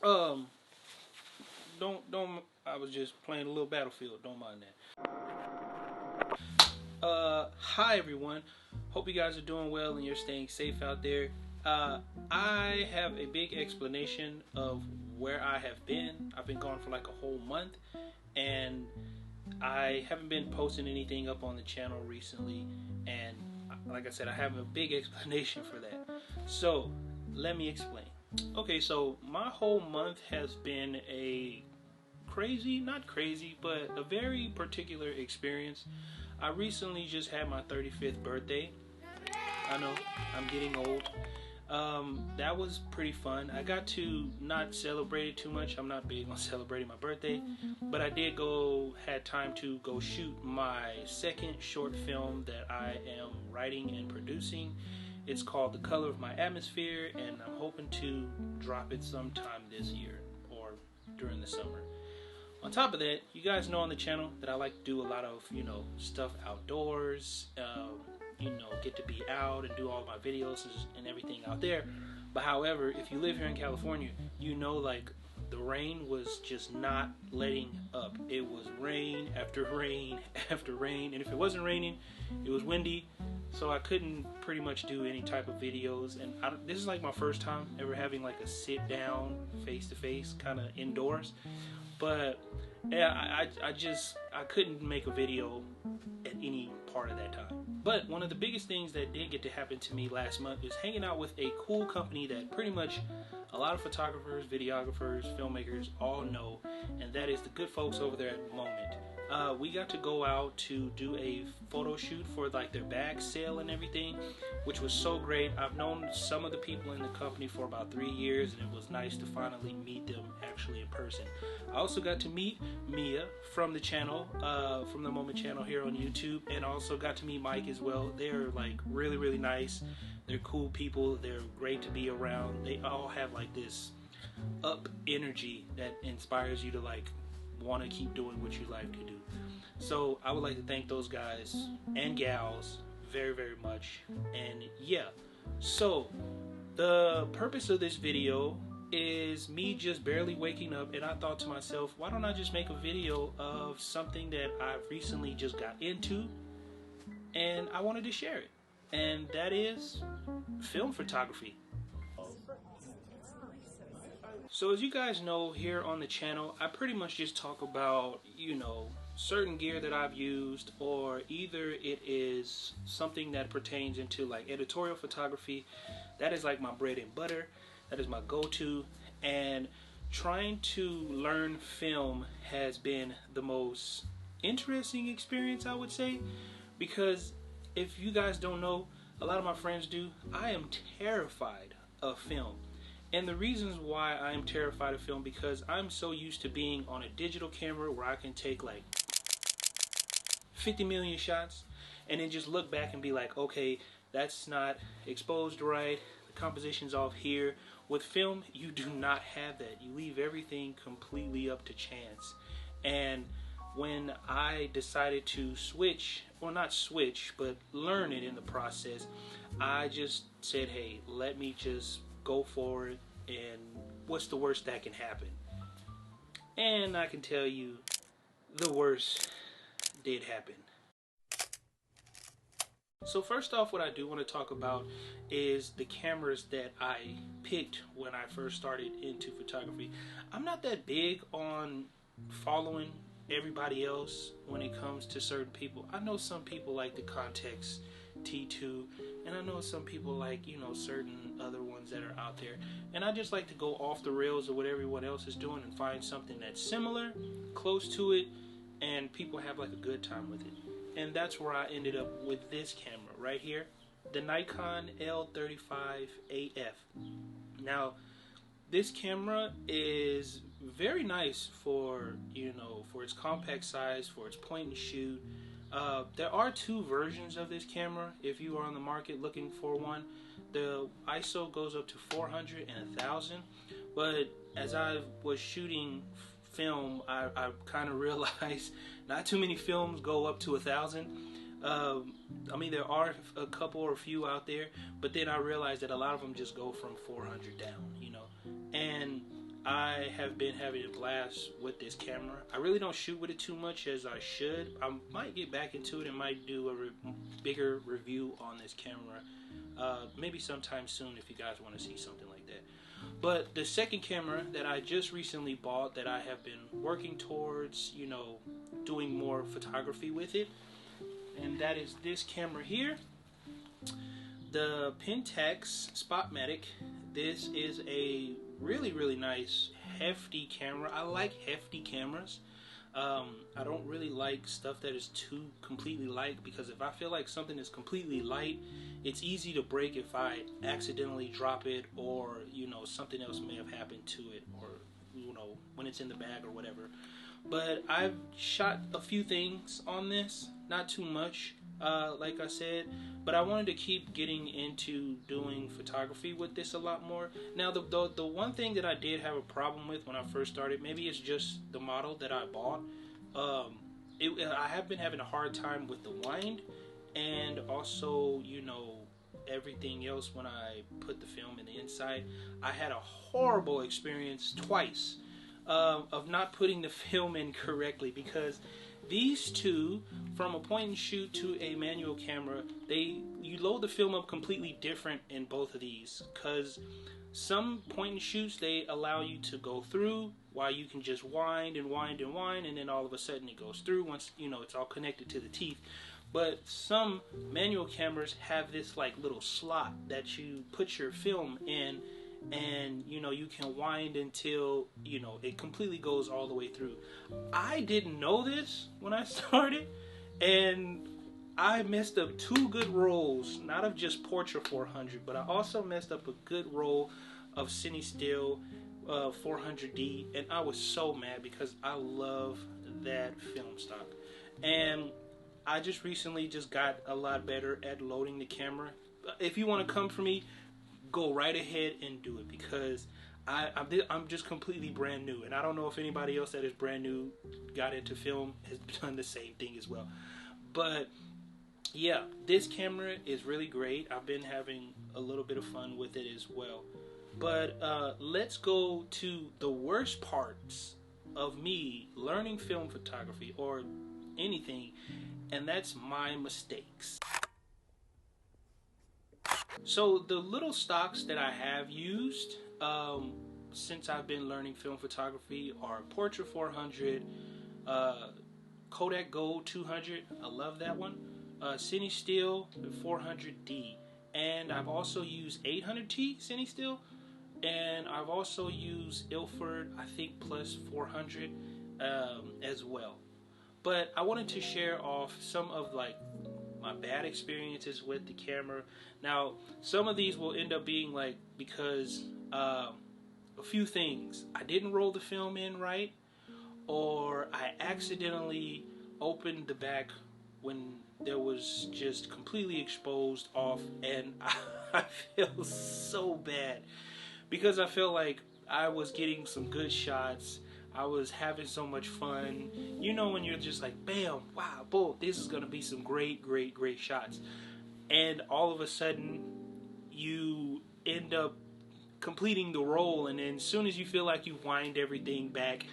Um, don't. I was just playing a little Battlefield. Don't mind that. Hi everyone. Hope you guys are doing well and you're staying safe out there. Uh, I have a big explanation of where I have been. I've been gone for like a whole month, and I haven't been posting anything up on the channel recently. And like I said, I have a big explanation for that. So let me explain. Okay, so my whole month has been a crazy, not crazy, but a very particular experience. I recently just had my 35th birthday. I know, I'm getting old. That was pretty fun. I got to not celebrate it too much. I'm not big on celebrating my birthday, but I did had time to go shoot my second short film that I am writing and producing. It's called The Color of My Atmosphere, and I'm hoping to drop it sometime this year or during the summer. On top of that, you guys know on the channel that I like to do a lot of, stuff outdoors, get to be out and do all my videos and everything out there. But however, if you live here in California, like the rain was just not letting up. It was rain after rain after rain. And if it wasn't raining, it was windy. So I couldn't pretty much do any type of videos. And this is like my first time ever having like a sit down face to face kind of indoors. But yeah, I couldn't make a video at any part of that time. But one of the biggest things that did get to happen to me last month is hanging out with a cool company that pretty much a lot of photographers, videographers, filmmakers all know, and that is the good folks over there at the Moment. We got to go out to do a photo shoot for like their bag sale and everything, which was so great. I've known some of the people in the company for about 3 years, and it was nice to finally meet them actually in person. I also got to meet Mia from the channel, from the Moment channel here on YouTube, and also got to meet Mike as well. They're like really, really nice. They're cool people. They're great to be around. They all have like this up energy that inspires you to like want to keep doing what you like to do. So I would like to thank those guys and gals very, very much. And yeah, so the purpose of this video is me just barely waking up, and I thought to myself, why don't I just make a video of something that I've recently just got into and I wanted to share it, and that is film photography. So as you guys know, here on the channel, I pretty much just talk about, certain gear that I've used, or either it is something that pertains into like editorial photography. That is like my bread and butter. That is my go-to. And trying to learn film has been the most interesting experience, I would say, because if you guys don't know, a lot of my friends do, I am terrified of film. And the reasons why I am terrified of film, because I'm so used to being on a digital camera where I can take like 50 million shots and then just look back and be like, okay, that's not exposed right, the composition's off here. With film, you do not have that. You leave everything completely up to chance. And when I decided to switch, or not switch, but learn it in the process, I just said, hey, let me just go for it, and what's the worst that can happen? And I can tell you, the worst did happen. So first off, what I do want to talk about is the cameras that I picked when I first started into photography. I'm not that big on following everybody else when it comes to certain people. I know some people like the Context T2, and I know some people like, certain other ones that are out there. And I just like to go off the rails of what everyone else is doing and find something that's similar, close to it, and people have like a good time with it. And that's where I ended up with this camera right here, the Nikon L35AF. Now, this camera is very nice for, for its compact size, for its point and shoot. There are 2 versions of this camera if you are on the market looking for one. The ISO goes up to 400 and 1000, but as I was shooting film, I kind of realized not too many films go up to 1000. I mean, there are a couple or a few out there, but then I realized that a lot of them just go from 400 down, And I have been having a blast with this camera. I really don't shoot with it too much as I should. I might get back into it and might do a bigger review on this camera. Maybe sometime soon if you guys want to see something like that. But the second camera that I just recently bought that I have been working towards, you know, doing more photography with it, and that is this camera here, the Pentax Spotmatic. This is a really nice hefty camera. I like hefty cameras. I don't really like stuff that is too completely light, because if I feel like something is completely light, it's easy to break if I accidentally drop it, or you know, something else may have happened to it, or you know, when it's in the bag or whatever. But I've shot a few things on this, not too much, like I said, but I wanted to keep getting into doing photography with this a lot more. Now, the one thing that I did have a problem with when I first started, maybe it's just the model that I bought. I have been having a hard time with the wind, and also, you know, everything else when I put the film in the inside. I had a horrible experience twice of not putting the film in correctly, because these two, from a point and shoot to a manual camera, you load the film up completely different in both of these, because some point and shoots, they allow you to go through while you can just wind and wind and wind, and then all of a sudden it goes through once, you know, it's all connected to the teeth. But some manual cameras have this like little slot that you put your film in, and you know, you can wind until, you know, it completely goes all the way through. I didn't know this when I started, and I messed up 2 good rolls, not of just Portra 400, but I also messed up a good roll of Cine Still 400D, and I was so mad because I love that film stock. And I just recently just got a lot better at loading the camera. If you want to come for me, go right ahead and do it, because I'm just completely brand new, and I don't know if anybody else that is brand new got into film has done the same thing as well. But yeah, this camera is really great. I've been having a little bit of fun with it as well. But let's go to the worst parts of me learning film photography or anything, and that's my mistakes. So the little stocks that I have used since I've been learning film photography are Portra 400, Kodak Gold 200, I love that one, Cine Still 400D, and I've also used 800T Cine Still, and I've also used Ilford, I think, plus 400 as well. But I wanted to share off some of like my bad experiences with the camera. Now, some of these will end up being like because a few things. I didn't roll the film in right, or I accidentally opened the back when there was just completely exposed off, and I feel so bad because I feel like I was getting some good shots. I was having so much fun. You know, when you're just like, bam, wow, boom, this is going to be some great shots. And all of a sudden, you end up completing the roll, and then as soon as you feel like you wind everything back,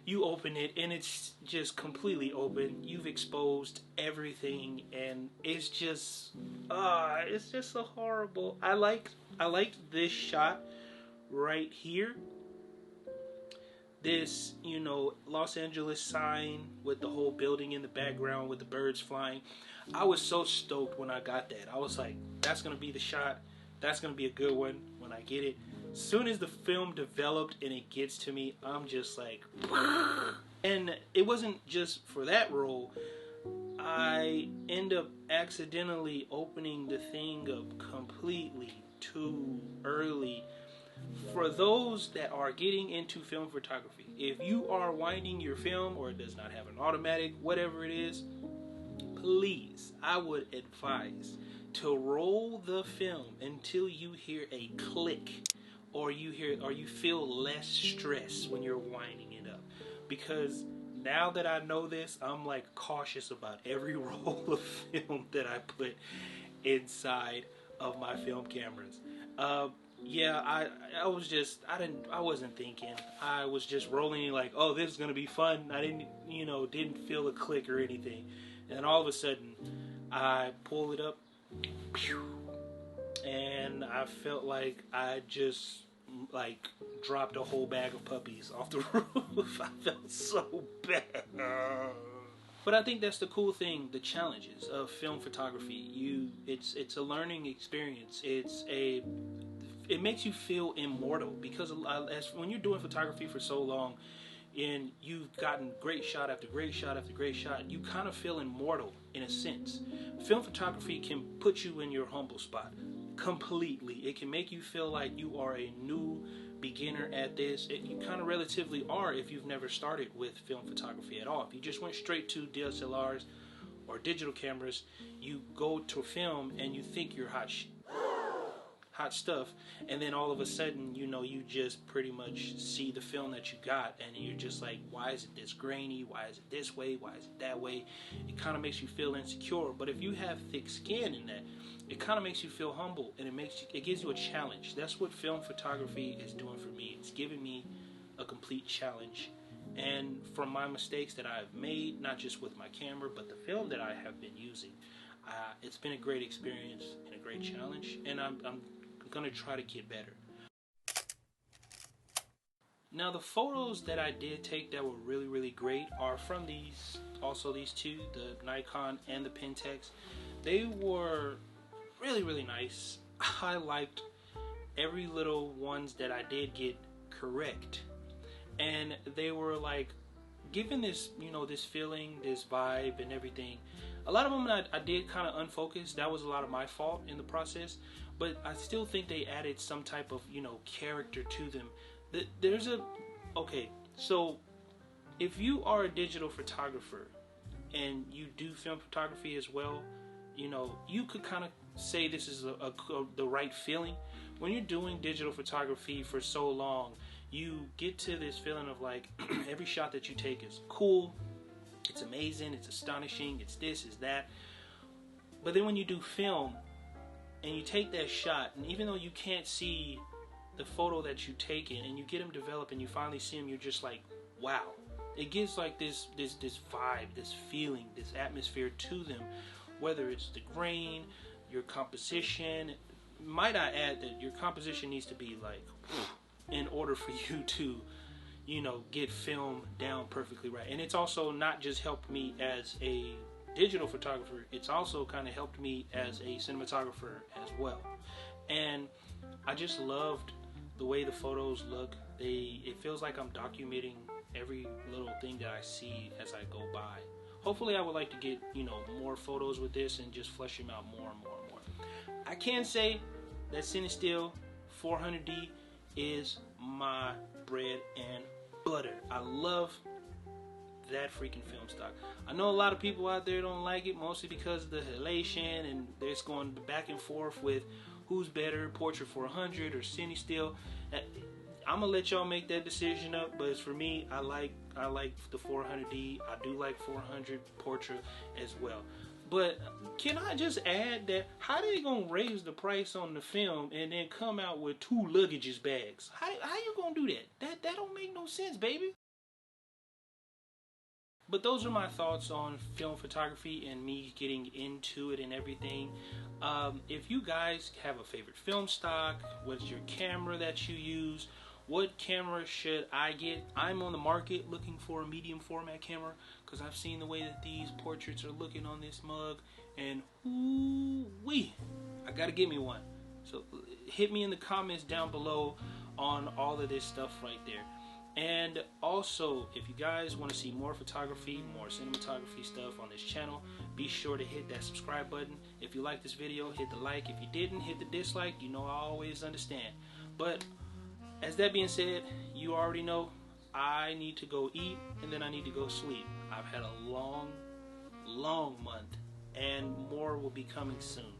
you open it, and it's just completely open. You've exposed everything, and it's just so horrible. I liked this shot right here. This, you know, Los Angeles sign with the whole building in the background with the birds flying. I was so stoked when I got that. I was like, that's going to be the shot. That's going to be a good one when I get it. As soon as the film developed and it gets to me, I'm just like, and it wasn't just for that roll. I end up accidentally opening the thing up completely too early. For those that are getting into film photography, if you are winding your film or it does not have an automatic, whatever it is, please, I would advise to roll the film until you hear a click, or you feel less stress when you're winding it up. Because now that I know this, I'm like cautious about every roll of film that I put inside of my film cameras. Yeah, I wasn't thinking. I was just rolling like, oh, this is gonna be fun. I didn't feel a click or anything. And all of a sudden, I pull it up, and I felt like I just like dropped a whole bag of puppies off the roof. I felt so bad. But I think that's the cool thing, the challenges of film photography. It's a learning experience. It makes you feel immortal because as when you're doing photography for so long, and you've gotten great shot after great shot after great shot, you kind of feel immortal in a sense. Film photography can put you in your humble spot completely. It can make you feel like you are a new beginner at this. You kind of relatively are if you've never started with film photography at all. If you just went straight to DSLRs or digital cameras, you go to film and you think you're hot stuff, and then all of a sudden, you just pretty much see the film that you got, and you're just like, why is it this grainy? Why is it this way? Why is it that way? It kind of makes you feel insecure. But if you have thick skin in that, it kind of makes you feel humble, and it gives you a challenge. That's what film photography is doing for me. It's giving me a complete challenge. And from my mistakes that I've made, not just with my camera, but the film that I have been using, it's been a great experience and a great challenge, and I'm going to try to get better. Now, the photos that I did take that were really, really great are from these two, the Nikon and the Pentax. They were really, really nice. I liked every little ones that I did get correct. And they were like giving this, this feeling, this vibe and everything. A lot of them I did kind of unfocus. That was a lot of my fault in the process. But I still think they added some type of, character to them. Okay, so if you are a digital photographer and you do film photography as well, you could kind of say this is the right feeling. When you're doing digital photography for so long, you get to this feeling of like every shot that you take is cool, it's amazing, it's astonishing, it's this, it's that. But then when you do film and you take that shot, and even though you can't see the photo that you taken, and you get them developed and you finally see them, you're just like, wow. It gives like this vibe, this feeling, this atmosphere to them, whether it's the grain, your composition. Might I add that your composition needs to be like in order for you to get film down perfectly right. And it's also not just helped me as a digital photographer, it's also kind of helped me as a cinematographer as well. And I just loved the way the photos look. It feels like I'm documenting every little thing that I see as I go by. Hopefully I would like to get more photos with this and just flesh them out more and more and more. I can say that CineStill 400D is my bread and butter. I love that freaking film stock. I know a lot of people out there don't like it, mostly because of the halation, and it's going back and forth with who's better, Portrait 400 or CineStill. I'm gonna let y'all make that decision up, but as for me, I like the 400D. I do like 400 Portrait as well. But can I just add that how they gonna raise the price on the film and then come out with 2 luggages bags? How you gonna do that? That don't make no sense, baby. But those are my thoughts on film photography and me getting into it and everything. If you guys have a favorite film stock, what's your camera that you use? What camera should I get? I'm on the market looking for a medium format camera because I've seen the way that these portraits are looking on this mug, and ooh-wee, I gotta get me one. So hit me in the comments down below on all of this stuff right there. And also, if you guys want to see more photography, more cinematography stuff on this channel, be sure to hit that subscribe button. If you like this video, hit the like. If you didn't, hit the dislike. I always understand. But as that being said, you already know I need to go eat and then I need to go sleep. I've had a long month and more will be coming soon.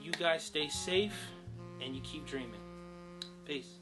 You guys stay safe and you keep dreaming. Peace.